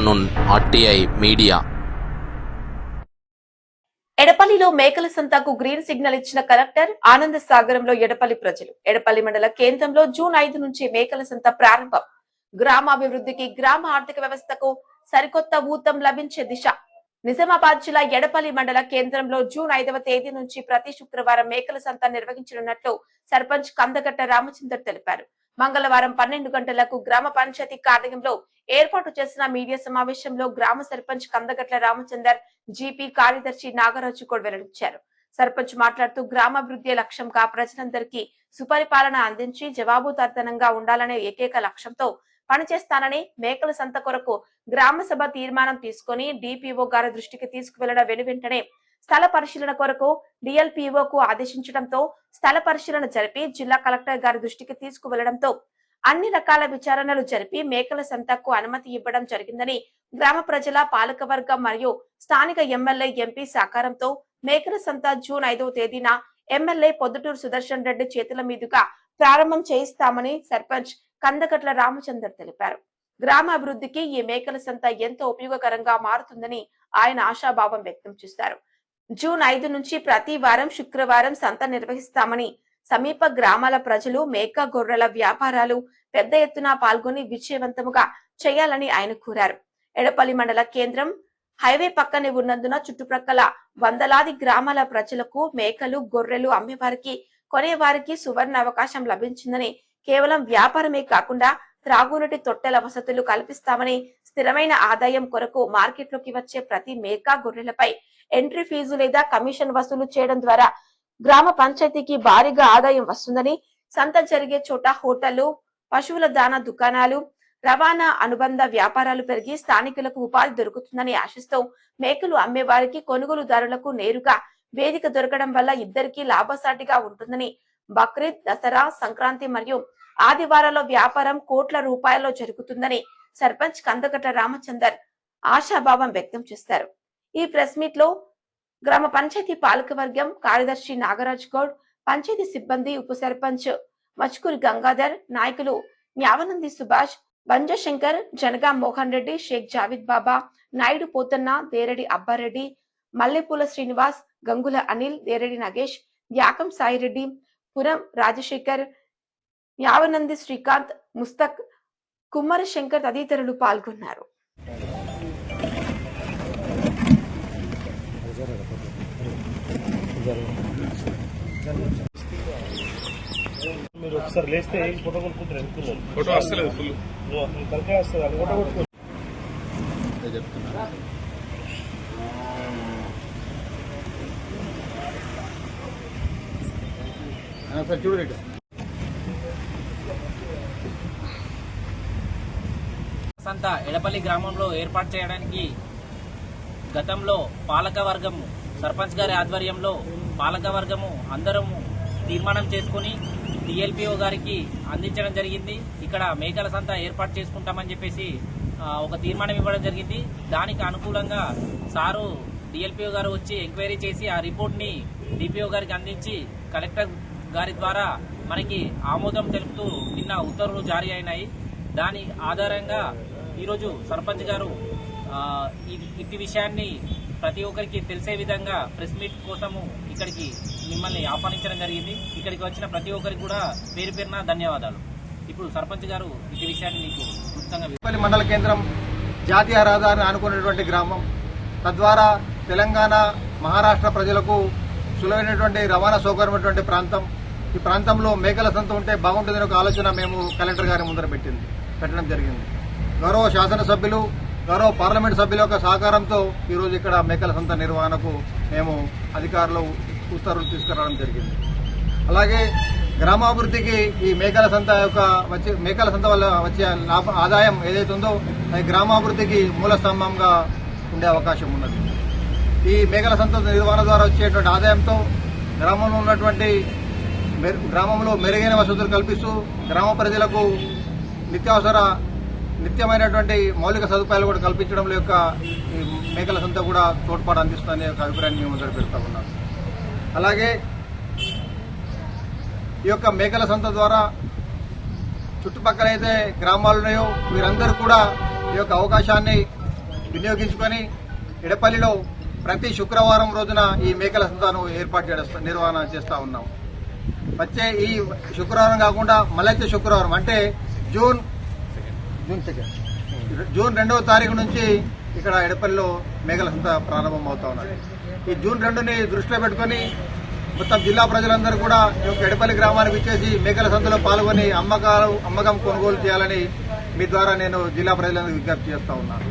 Afternoon RTI media. ఎడపల్లిలో మేకల సంతకు green signal ఇచ్చిన కలెక్టర్. ఆనంద సాగరంలో ఎడపల్లి ప్రజలు. ఎడపల్లి మండల కేంద్రంలో జూన్ 5 నుంచి మేకల సంత ప్రారంభం. గ్రామాభివృద్ధికి, గ్రామ ఆర్థిక వ్యవస్థకు సరికొత్త ఊతం లభించే దిశ. నిజామాబాద్ జిల్లా ఎడపల్లి మండల కేంద్రంలో జూన్ 5వ తేదీ నుంచి ప్రతి శుక్రవారం మేకల సంత నిర్వహించనున్నట్లు సర్పంచ్ కందగట్ట రామచందర్ తెలిపారు. మంగళవారం 12 గంటలకు గ్రామ పంచాయతీ కార్యాలయంలో ఏర్పాటు చేసిన మీడియా సమావేశంలో గ్రామ సర్పంచ్ కందగట్ల రామచందర్, జీపీ కార్యదర్శి నాగరాజు కూడా వెల్లడించారు. సర్పంచ్ మాట్లాడుతూ గ్రామాభివృద్ధి లక్ష్యంగా ప్రజలందరికీ సుపరిపాలన అందించి జవాబుదారితనంగా ఉండాలనే ఏకైక లక్ష్యంతో పనిచేస్తానని, మేకల సంత కొరకు గ్రామ సభ తీర్మానం తీసుకుని డిపిఓ గారి దృష్టికి తీసుకువెళ్లడం వెనువెంటనే స్థల పరిశీలన కొరకు డిఎల్పిఓకు ఆదేశించడంతో స్థల పరిశీలన జరిపి జిల్లా కలెక్టర్ గారి దృష్టికి తీసుకువెళ్లడంతో అన్ని రకాల విచారణలు జరిపి మేకల సంతకు అనుమతి ఇవ్వడం జరిగిందని, గ్రామ ప్రజల, పాలకవర్గం మరియు స్థానిక ఎమ్మెల్యే, ఎంపీ సహకారంతో మేకల సంత జూన్ 5వ తేదీన ఎమ్మెల్యే పొద్దుటూరు సుదర్శన్ రెడ్డి చేతుల మీదుగా ప్రారంభం చేయిస్తామని సర్పంచ్ కందగట్ల రామచందర్ తెలిపారు. గ్రామాభివృద్ధికి ఈ మేకల సంత ఎంతో ఉపయోగకరంగా మారుతుందని ఆయన ఆశాభావం వ్యక్తం చేశారు. జూన్ 5 నుంచి ప్రతి వారం శుక్రవారం సంత నిర్వహిస్తామని, సమీప గ్రామాల ప్రజలు మేక, గొర్రెల వ్యాపారాలు పెద్ద ఎత్తున పాల్గొని విజయవంతముగా చేయాలని ఆయన కోరారు. ఎడపల్లి మండల కేంద్రం హైవే పక్కనే ఉన్నందున చుట్టుప్రక్కల వందలాది గ్రామాల ప్రజలకు మేకలు, గొర్రెలు అమ్మేవారికి, కొనేవారికి సువర్ణ అవకాశం లభించిందని, కేవలం వ్యాపారమే కాకుండా త్రాగునీటి తొట్టెల వసతులు కల్పిస్తామని, స్థిరమైన ఆదాయం కొరకు మార్కెట్లోకి వచ్చే ప్రతి మేక, గొర్రెలపై ఎంట్రీ ఫీజు లేదా కమిషన్ వసూలు చేయడం ద్వారా గ్రామ పంచాయతీకి భారీగా ఆదాయం వస్తుందని, సంత జరిగే చోట హోటళ్లు, పశువుల దాణా దుకాణాలు, రవాణా అనుబంధ వ్యాపారాలు పెరిగి స్థానికులకు ఉపాధి దొరుకుతుందని ఆశిస్తూ మేకలు అమ్మేవారికి, కొనుగోలుదారులకు నేరుగా వేదిక దొరకడం వల్ల ఇద్దరికీ లాభసాటిగా ఉంటుందని, బక్రీద్, దసరా, సంక్రాంతి మరియు ఆదివారాల్లో వ్యాపారం కోట్ల రూపాయల్లో జరుగుతుందని సర్పంచ్ కందగట్ల రామచందర్ ఆశాభావం వ్యక్తం చేశారు. ఈ ప్రెస్ మీట్ లో గ్రామ పంచాయతీ పాలకవర్గం కార్యదర్శి నాగరాజ్ గౌడ్, పంచాయతీ సిబ్బంది, ఉప సర్పంచ్ మచ్కూరి గంగాధర్, నాయకులు న్యావనంది సుభాష్, బంజశంకర్, జనగా మోహన్ రెడ్డి, షేక్ జావిద్ బాబా, నాయుడు పోతన్న, దేరడి అబ్బారెడ్డి, మల్లెపూల శ్రీనివాస్, గంగుల అనిల్, దేరడి నగేష్, యాకం సాయిరెడ్డి, పురం రాజశేఖర్, యావనంది శ్రీకాంత్, ముస్తక్, కుమ్మర శంకర్ తదితరులు పాల్గొన్నారు. మీరు ఒకసారి లేస్తే ఫోటో కొట్టుకుంటారు అనుకున్నాను. ఫోటో వస్తలేదు, ఫుల్ కరెక్ట్గా వస్తుంది. అది ఫోటో కొట్టుకో చూడండి. సంత ఎడపల్లి గ్రామంలో ఏర్పాటు చేయడానికి గతంలో పాలకవర్గము, సర్పంచ్ గారి ఆధ్వర్యంలో పాలకవర్గము అందరము తీర్మానం చేసుకుని డిఎల్పిఓ గారికి అందించడం జరిగింది. ఇక్కడ మేకల సంత ఏర్పాటు చేసుకుంటామని చెప్పేసి ఒక తీర్మానం ఇవ్వడం జరిగింది. దానికి అనుకూలంగా సారు డిఎల్పిఓ గారు వచ్చి ఎంక్వైరీ చేసి ఆ రిపోర్ట్ ని డిపిఓ గారికి అందించి కలెక్టర్ గారి ద్వారా మనకి ఆమోదం తెలుపుతూ నిన్న ఉత్తర్వులు జారీ అయినాయి. దాని ఆధారంగా ఈరోజు సర్పంచ్ గారు ఇట్టి విషయాన్ని ప్రతి ఒక్కరికి తెలిసే విధంగా ప్రెస్ మీట్ కోసము ఇక్కడికి మిమ్మల్ని ఆహ్వానించడం జరిగింది. ఇక్కడికి వచ్చిన ప్రతి ఒక్కరికి కూడా పేరు పేరున ధన్యవాదాలు. ఇప్పుడు సర్పంచ్ గారు ఇట్టి విషయాన్ని మీకు క్లుప్తంగా. మండల కేంద్రం జాతీయ రహదారిని ఆనుకున్నటువంటి గ్రామం. తద్వారా తెలంగాణ, మహారాష్ట్ర ప్రజలకు సులువైనటువంటి రవాణా సౌకర్యమైనటువంటి ప్రాంతం. ఈ ప్రాంతంలో మేకల సంత ఉంటే బాగుంటుందని ఒక ఆలోచన మేము కలెక్టర్ గారి ముందర పెట్టడం జరిగింది. గౌరవ శాసనసభ్యులు, గౌరవ పార్లమెంట్ సభ్యుల యొక్క సహకారంతో ఈరోజు ఇక్కడ మేకల సంత నిర్వహణకు మేము అధికారులు ఉత్తర్వులు తీసుకురావడం జరిగింది. అలాగే గ్రామాభివృద్ధికి ఈ మేకల సంత వల్ల వచ్చే ఆదాయం ఏదైతే ఉందో అది గ్రామాభివృద్ధికి మూల స్తంభంగా ఉండే అవకాశం ఉన్నది. ఈ మేకల సంత నిర్వహణ ద్వారా వచ్చేటువంటి ఆదాయంతో గ్రామంలో మెరుగైన వసతులు కల్పిస్తూ గ్రామ ప్రజలకు నిత్యమైనటువంటి మౌలిక సదుపాయాలు కూడా కల్పించడంలో యొక్క ఈ మేకల సంత కూడా తోడ్పాటు అందిస్తుందనే ఒక అభిప్రాయాన్ని మేము మొదలు పెడతా ఉన్నాం. అలాగే ఈ యొక్క మేకల సంత ద్వారా చుట్టుపక్కల అయితే గ్రామాలు ఉన్నాయో వీరందరూ కూడా ఈ యొక్క అవకాశాన్ని వినియోగించుకొని ఎడపల్లిలో ప్రతి శుక్రవారం రోజున ఈ మేకల సంతను నిర్వహణ చేస్తా ఉన్నాం. వచ్చే ఈ శుక్రవారం కాకుండా మళ్ళీ శుక్రవారం అంటే జూన్ 2వ తారీఖు నుంచి ఇక్కడ ఎడపల్లిలో మేకల సంత ప్రారంభం అవుతా ఉన్నది. ఈ జూన్ 2ని దృష్టిలో పెట్టుకుని మొత్తం జిల్లా ప్రజలందరూ కూడా ఈ యొక్క ఎడపల్లి గ్రామానికి ఇచ్చేసి మేకల సంతలో పాల్గొని అమ్మకం కొనుగోలు చేయాలని మీ ద్వారా నేను జిల్లా ప్రజలందరికీ విజ్ఞప్తి చేస్తా ఉన్నాను.